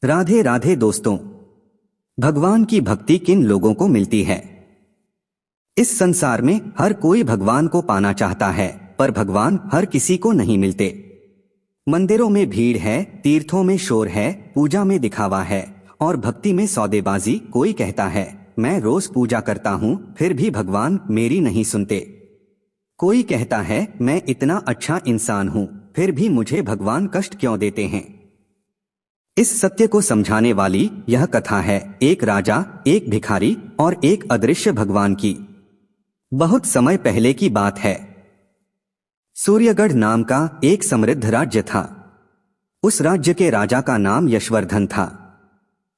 राधे राधे दोस्तों। भगवान की भक्ति किन लोगों को मिलती है? इस संसार में हर कोई भगवान को पाना चाहता है, पर भगवान हर किसी को नहीं मिलते। मंदिरों में भीड़ है, तीर्थों में शोर है, पूजा में दिखावा है और भक्ति में सौदेबाजी। कोई कहता है मैं रोज पूजा करता हूँ, फिर भी भगवान मेरी नहीं सुनते। कोई कहता है मैं इतना अच्छा इंसान हूँ, फिर भी मुझे भगवान कष्ट क्यों देते हैं? इस सत्य को समझाने वाली यह कथा है एक राजा, एक भिखारी और एक अदृश्य भगवान की। बहुत समय पहले की बात है। सूर्यगढ़ नाम का एक समृद्ध राज्य था। उस राज्य के राजा का नाम यशवर्धन था।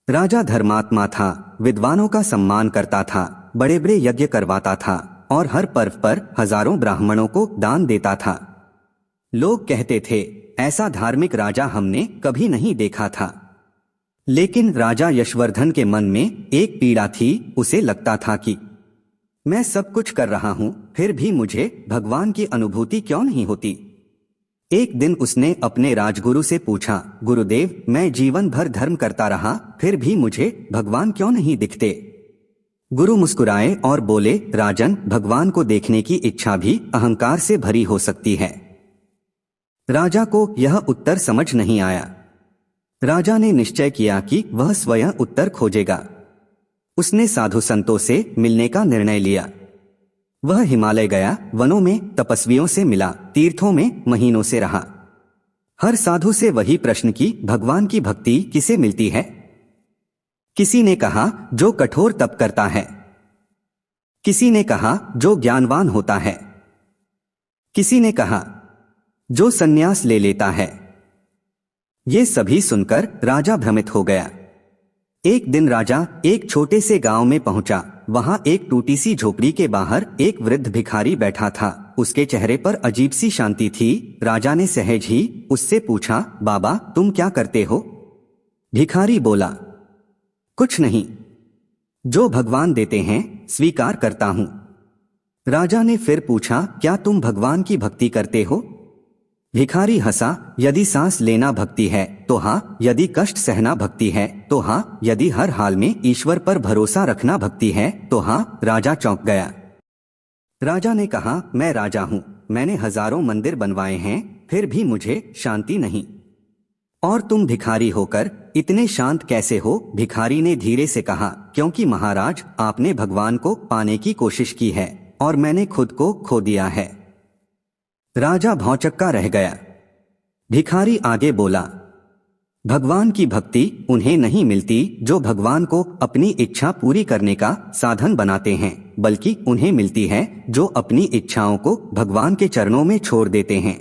राजा धर्मात्मा था, विद्वानों का सम्मान करता था, बड़े बड़े यज्ञ करवाता था और हर पर्व पर हजारों ब्राह्मणों को दान देता था। लोग कहते थे ऐसा धार्मिक राजा हमने कभी नहीं देखा था। लेकिन राजा यशवर्धन के मन में एक पीड़ा थी। उसे लगता था कि मैं सब कुछ कर रहा हूं, फिर भी मुझे भगवान की अनुभूति क्यों नहीं होती। एक दिन उसने अपने राजगुरु से पूछा, गुरुदेव, मैं जीवन भर धर्म करता रहा, फिर भी मुझे भगवान क्यों नहीं दिखते? गुरु मुस्कुराए और बोले, राजन, भगवान को देखने की इच्छा भी अहंकार से भरी हो सकती है। राजा को यह उत्तर समझ नहीं आया। राजा ने निश्चय किया कि वह स्वयं उत्तर खोजेगा। उसने साधु संतों से मिलने का निर्णय लिया। वह हिमालय गया, वनों में तपस्वियों से मिला, तीर्थों में महीनों से रहा। हर साधु से वही प्रश्न की, भगवान की भक्ति किसे मिलती है? किसी ने कहा जो कठोर तप करता है, किसी ने कहा जो ज्ञानवान होता है, किसी ने कहा जो संन्यास ले लेता है। ये सभी सुनकर राजा भ्रमित हो गया। एक दिन राजा एक छोटे से गांव में पहुंचा। वहां एक टूटी सी झोपड़ी के बाहर एक वृद्ध भिखारी बैठा था। उसके चेहरे पर अजीब सी शांति थी। राजा ने सहज ही उससे पूछा, बाबा, तुम क्या करते हो? भिखारी बोला, कुछ नहीं, जो भगवान देते हैं स्वीकार करता हूं। राजा ने फिर पूछा, क्या तुम भगवान की भक्ति करते हो? भिखारी हंसा, यदि सांस लेना भक्ति है तो हाँ, यदि कष्ट सहना भक्ति है तो हाँ, यदि हर हाल में ईश्वर पर भरोसा रखना भक्ति है तो हाँ। राजा चौंक गया। राजा ने कहा, मैं राजा हूँ, मैंने हजारों मंदिर बनवाए हैं, फिर भी मुझे शांति नहीं। और तुम भिखारी होकर इतने शांत कैसे हो? भिखारी ने धीरे से कहा, क्योंकि महाराज, आपने भगवान को पाने की कोशिश की है और मैंने खुद को खो दिया है। राजा भौंचक्का रह गया। भिखारी आगे बोला, भगवान की भक्ति उन्हें नहीं मिलती जो भगवान को अपनी इच्छा पूरी करने का साधन बनाते हैं, बल्कि उन्हें मिलती है जो अपनी इच्छाओं को भगवान के चरणों में छोड़ देते हैं।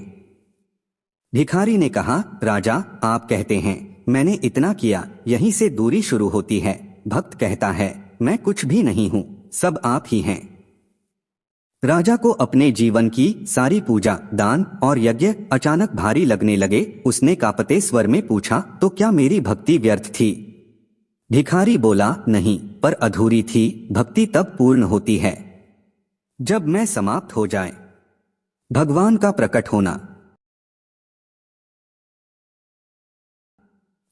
भिखारी ने कहा, राजा, आप कहते हैं मैंने इतना किया, यहीं से दूरी शुरू होती है। भक्त कहता है मैं कुछ भी नहीं हूं, सब आप ही हैं। राजा को अपने जीवन की सारी पूजा, दान और यज्ञ अचानक भारी लगने लगे। उसने कांपते स्वर में पूछा, तो क्या मेरी भक्ति व्यर्थ थी? भिखारी बोला, नहीं, पर अधूरी थी। भक्ति तब पूर्ण होती है जब मैं समाप्त हो जाए। भगवान का प्रकट होना।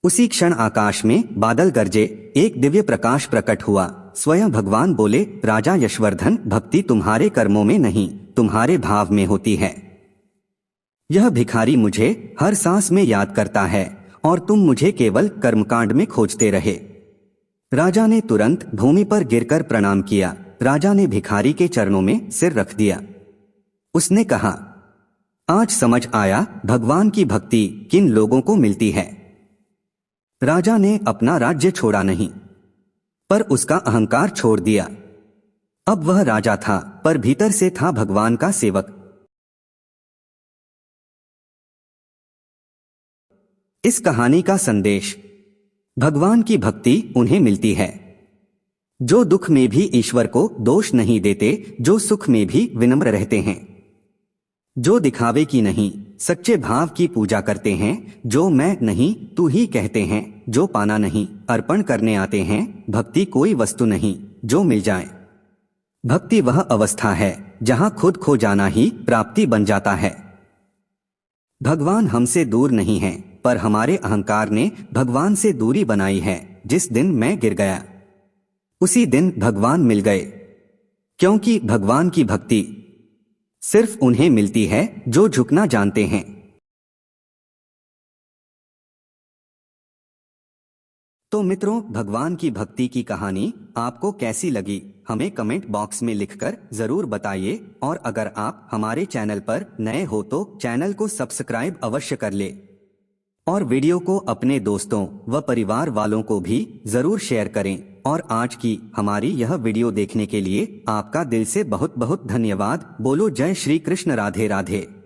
उसी क्षण आकाश में बादल गरजे, एक दिव्य प्रकाश प्रकट हुआ। स्वयं भगवान बोले, राजा यशवर्धन, भक्ति तुम्हारे कर्मों में नहीं, तुम्हारे भाव में होती है। यह भिखारी मुझे हर सांस में याद करता है और तुम मुझे केवल कर्मकांड में खोजते रहे। राजा ने तुरंत भूमि पर गिरकर प्रणाम किया। राजा ने भिखारी के चरणों में सिर रख दिया। उसने कहा, आज समझ आया भगवान की भक्ति किन लोगों को मिलती है। राजा ने अपना राज्य छोड़ा नहीं, पर उसका अहंकार छोड़ दिया। अब वह राजा था, पर भीतर से था भगवान का सेवक। इस कहानी का संदेश, भगवान की भक्ति उन्हें मिलती है जो दुख में भी ईश्वर को दोष नहीं देते, जो सुख में भी विनम्र रहते हैं, जो दिखावे की नहीं सच्चे भाव की पूजा करते हैं, जो मैं नहीं तू ही कहते हैं, जो पाना नहीं अर्पण करने आते हैं। भक्ति कोई वस्तु नहीं जो मिल जाए। भक्ति वह अवस्था है जहां खुद खो जाना ही प्राप्ति बन जाता है। भगवान हमसे दूर नहीं है, पर हमारे अहंकार ने भगवान से दूरी बनाई है। जिस दिन मैं गिर गया उसी दिन भगवान मिल गए, क्योंकि भगवान की भक्ति सिर्फ उन्हें मिलती है जो झुकना जानते हैं। तो मित्रों, भगवान की भक्ति की कहानी आपको कैसी लगी हमें कमेंट बॉक्स में लिखकर जरूर बताइए। और अगर आप हमारे चैनल पर नए हो तो चैनल को सब्सक्राइब अवश्य कर ले और वीडियो को अपने दोस्तों व परिवार वालों को भी जरूर शेयर करें। और आज की हमारी यह वीडियो देखने के लिए आपका दिल से बहुत बहुत धन्यवाद। बोलो जय श्री कृष्ण, राधे राधे।